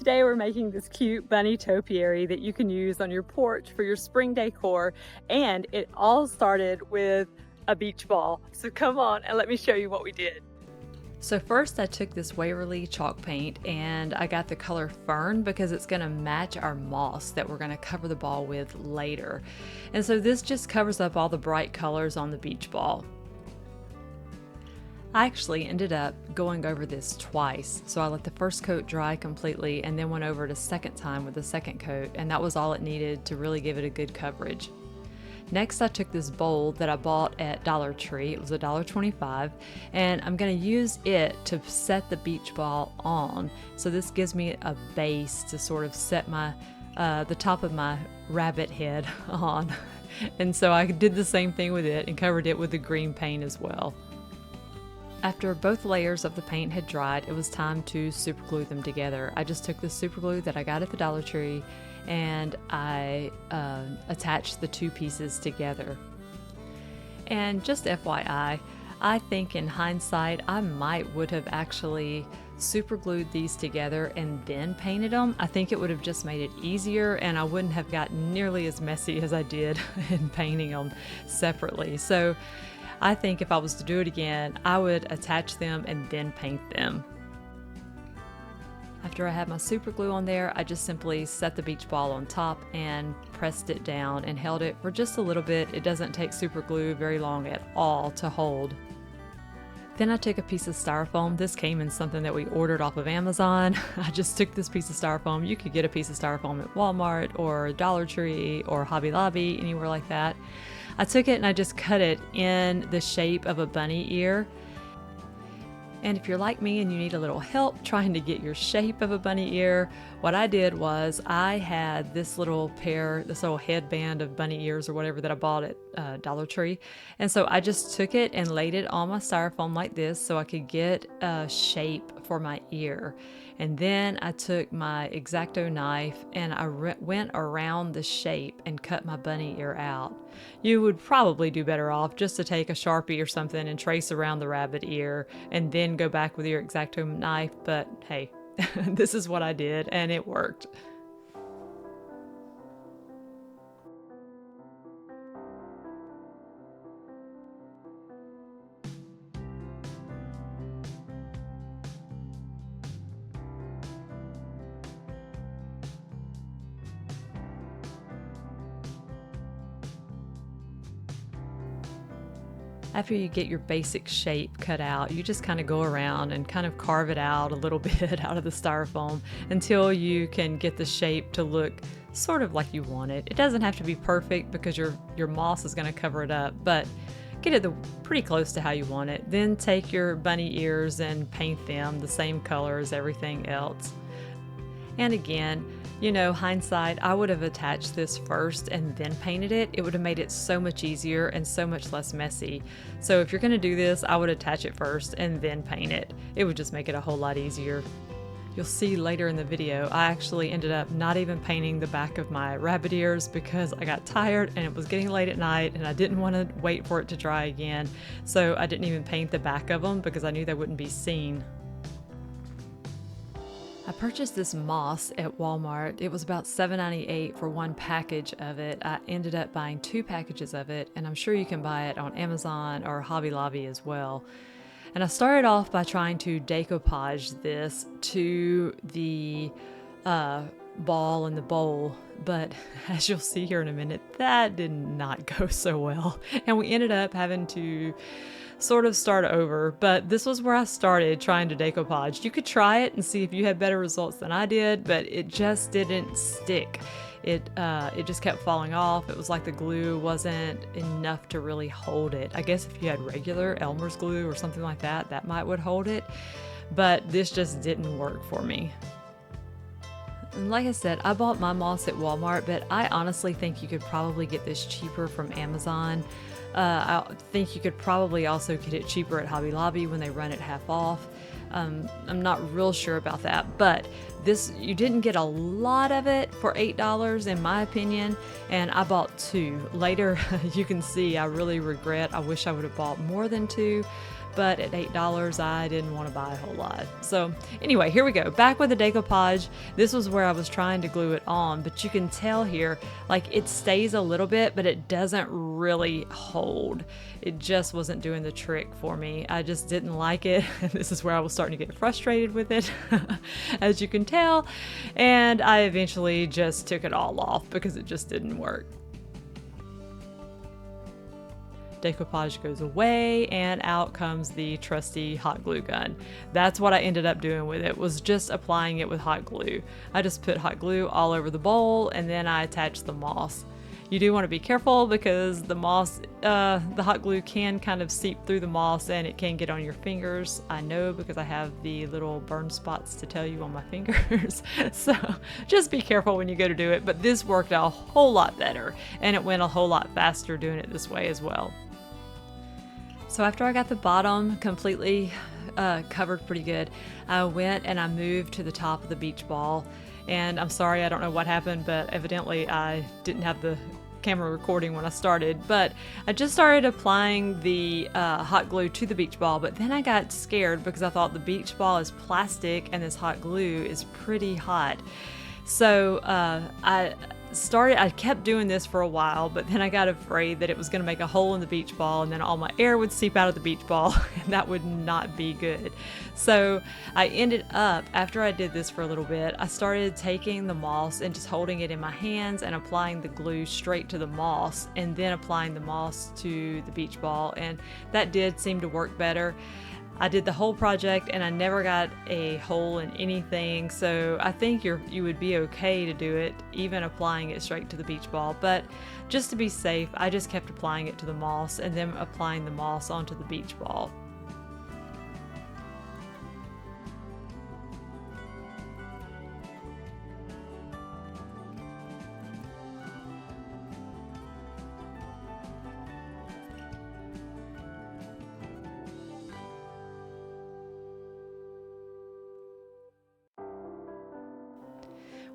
Today we're making this cute bunny topiary that you can use on your porch for your spring decor, and it all started with a beach ball. So come on and let me show you what we did. So first I took this Waverly chalk paint and I got the color Fern because it's going to match our moss that we're going to cover the ball with later. And so this just covers up all the bright colors on the beach ball. I actually ended up going over this twice, so I let the first coat dry completely and then went over it a second time with the second coat, and that was all it needed to really give it a good coverage. Next I took this bowl that I bought at Dollar Tree. It was $1.25, and I'm going to use it to set the beach ball on. So this gives me a base to sort of set my the top of my rabbit head on. And so I did the same thing with it and covered it with the green paint as well. After both layers of the paint had dried, it was time to super glue them together. I just took the super glue that I got at the Dollar Tree and I attached the two pieces together. And just FYI, I think in hindsight I would have actually super glued these together and then painted them. I think it would have just made it easier and I wouldn't have gotten nearly as messy as I did in painting them separately. So I think if I was to do it again, I would attach them and then paint them. After I had my super glue on there, I just simply set the beach ball on top and pressed it down and held it for just a little bit. It doesn't take super glue very long at all to hold. Then I took a piece of styrofoam. This came in something that we ordered off of Amazon. I just took this piece of styrofoam. You could get a piece of styrofoam at Walmart or Dollar Tree or Hobby Lobby, anywhere like that. I took it and I just cut it in the shape of a bunny ear. And if you're like me and you need a little help trying to get your shape of a bunny ear, what I did was I had this little headband of bunny ears or whatever that I bought at Dollar Tree. And so I just took it and laid it on my styrofoam like this so I could get a shape for my ear. And then I took my X-Acto knife and I went around the shape and cut my bunny ear out. You would probably do better off just to take a Sharpie or something and trace around the rabbit ear and then go back with your X-Acto knife, but hey, this is what I did and it worked. After you get your basic shape cut out, you just kind of go around and kind of carve it out a little bit out of the styrofoam until you can get the shape to look sort of like you want it. It doesn't have to be perfect because your moss is going to cover it up, but get it pretty close to how you want it. Then take your bunny ears and paint them the same color as everything else. And again, you know, hindsight, I would have attached this first and then painted it. It would have made it so much easier and so much less messy. So if you're going to do this, I would attach it first and then paint it. It would just make it a whole lot easier. You'll see later in the video, I actually ended up not even painting the back of my rabbit ears because I got tired and it was getting late at night and I didn't want to wait for it to dry again. So I didn't even paint the back of them because I knew they wouldn't be seen. I purchased this moss at Walmart. It was about $7.98 for one package of it. I ended up buying 2 packages of it, and I'm sure you can buy it on Amazon or Hobby Lobby as well. And I started off by trying to decoupage this to the ball in the bowl, but as you'll see here in a minute, that did not go so well. And we ended up having to sort of start over, but this was where I started trying to decoupage. You could try it and see if you had better results than I did, but it just didn't stick. It just kept falling off. It was like the glue wasn't enough to really hold it. I guess if you had regular Elmer's glue or something like that, that would hold it, but this just didn't work for me. And like I said, I bought my moss at Walmart, but I honestly think you could probably get this cheaper from Amazon. I think you could probably also get it cheaper at Hobby Lobby when they run it half off. I'm not real sure about that, but you didn't get a lot of it for $8 in my opinion, and I bought 2. Later you can see I really regret, I wish I would have bought more than 2, but at $8 I didn't want to buy a whole lot. So anyway, here we go. Back with the decoupage. This was where I was trying to glue it on, but you can tell here, like it stays a little bit, but it doesn't really hold. It just wasn't doing the trick for me. I just didn't like it. This is where I was starting to get frustrated with it, as you can tell. And I eventually just took it all off because it just didn't work. Decoupage goes away and out comes the trusty hot glue gun. That's what I ended up doing with it, was just applying it with hot glue. I just put hot glue all over the bowl and then I attached the moss. You do want to be careful because the moss, the hot glue can kind of seep through the moss and it can get on your fingers. I know because I have the little burn spots to tell you on my fingers. So just be careful when you go to do it. But this worked a whole lot better and it went a whole lot faster doing it this way as well. So after I got the bottom completely covered pretty good, I went and I moved to the top of the beach ball. And I'm sorry, I don't know what happened, but evidently I didn't have the camera recording when I started. But I just started applying the hot glue to the beach ball, but then I got scared because I thought the beach ball is plastic and this hot glue is pretty hot. So I kept doing this for a while, but then I got afraid that it was going to make a hole in the beach ball and then all my air would seep out of the beach ball and that would not be good. So I ended up, after I did this for a little bit, I started taking the moss and just holding it in my hands and applying the glue straight to the moss and then applying the moss to the beach ball, and that did seem to work better. I did the whole project and I never got a hole in anything, so I think you would be okay to do it even applying it straight to the beach ball. But just to be safe, I just kept applying it to the moss and then applying the moss onto the beach ball.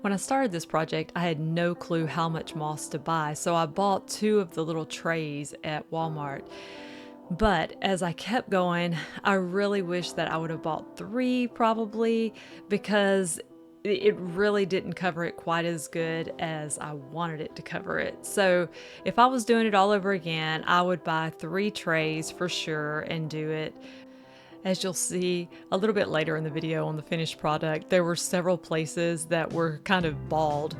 When I started this project, I had no clue how much moss to buy, so I bought 2 of the little trays at Walmart. But as I kept going, I really wish that I would have bought 3 probably, because it really didn't cover it quite as good as I wanted it to cover it. So if I was doing it all over again, I would buy 3 trays for sure and do it. As you'll see a little bit later in the video on the finished product, there were several places that were kind of bald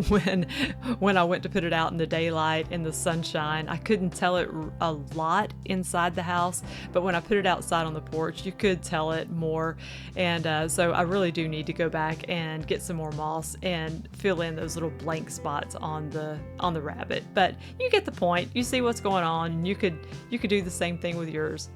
when I went to put it out in the daylight, in the sunshine. I couldn't tell it a lot inside the house, but when I put it outside on the porch, you could tell it more. And so I really do need to go back and get some more moss and fill in those little blank spots on the rabbit. But you get the point. You see what's going on. You could do the same thing with yours.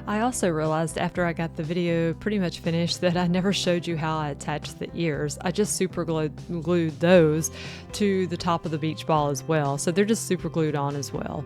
I also realized after I got the video pretty much finished that I never showed you how I attached the ears. I just super glued those to the top of the beach ball as well. So they're just super glued on as well.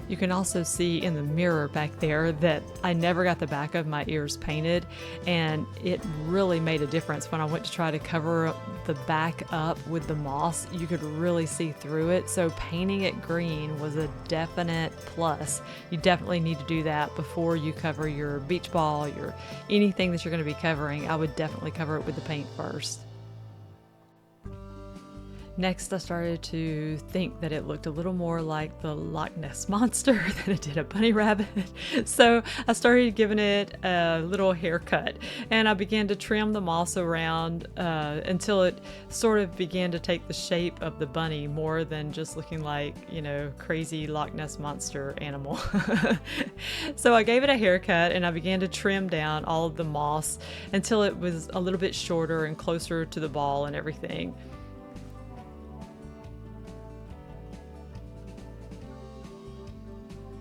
You can also see in the mirror back there that I never got the back of my ears painted, and it really made a difference when I went to try to cover the back up with the moss. You could really see through it, so painting it green was a definite plus. You definitely need to do that before you cover your beach ball, your anything that you're going to be covering. I would definitely cover it with the paint first. Next, I started to think that it looked a little more like the Loch Ness Monster than it did a bunny rabbit. So I started giving it a little haircut, and I began to trim the moss around until it sort of began to take the shape of the bunny more than just looking like, you know, crazy Loch Ness Monster animal. So I gave it a haircut, and I began to trim down all of the moss until it was a little bit shorter and closer to the ball and everything.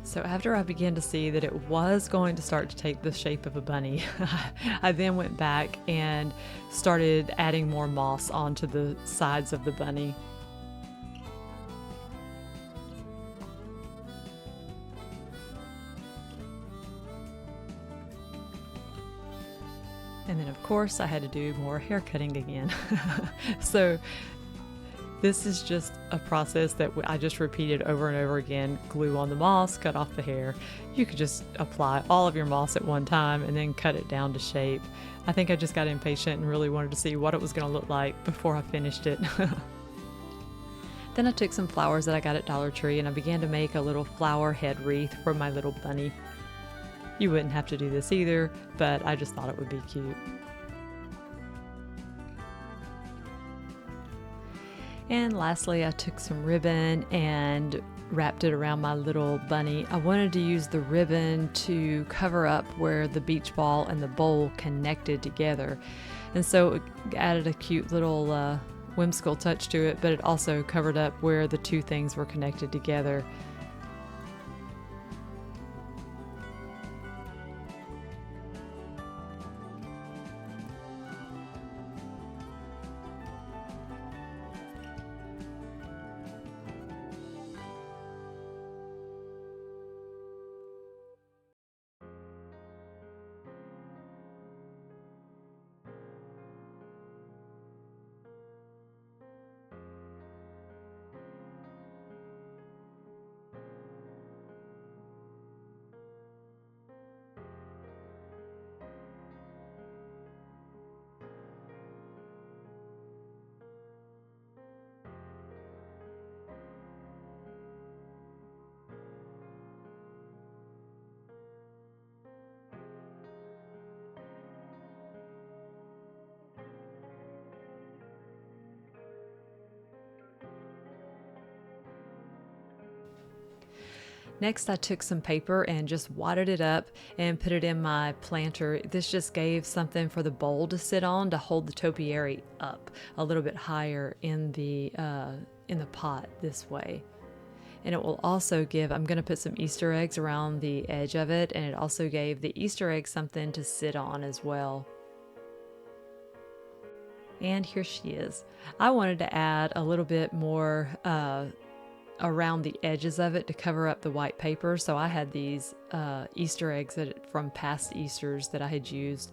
So after I began to see that it was going to start to take the shape of a bunny, I then went back and started adding more moss onto the sides of the bunny. And then of course I had to do more hair cutting again. So this is just a process that I just repeated over and over again. Glue on the moss, cut off the hair. You could just apply all of your moss at one time and then cut it down to shape. I think I just got impatient and really wanted to see what it was going to look like before I finished it. Then I took some flowers that I got at Dollar Tree and I began to make a little flower head wreath for my little bunny. You wouldn't have to do this either, but I just thought it would be cute. And lastly, I took some ribbon and wrapped it around my little bunny. I wanted to use the ribbon to cover up where the beach ball and the bowl connected together. And so it added a cute little whimsical touch to it, but it also covered up where the two things were connected together. Next, I took some paper and just wadded it up and put it in my planter. This just gave something for the bowl to sit on to hold the topiary up a little bit higher in the pot this way. And it will also give, I'm going to put some Easter eggs around the edge of it, and it also gave the Easter egg something to sit on as well. And here she is. I wanted to add a little bit more around the edges of it to cover up the white paper. So I had these Easter eggs from past Easters that I had used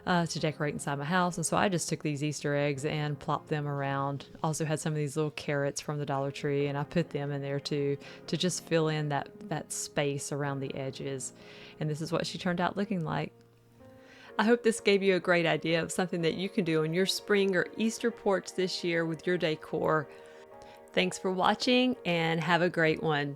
to decorate inside my house. And so I just took these Easter eggs and plopped them around. Also had some of these little carrots from the Dollar Tree, and I put them in there too to just fill in that space around the edges. And this is what she turned out looking like. I hope this gave you a great idea of something that you can do on your spring or Easter porch this year with your decor. Thanks for watching and have a great one.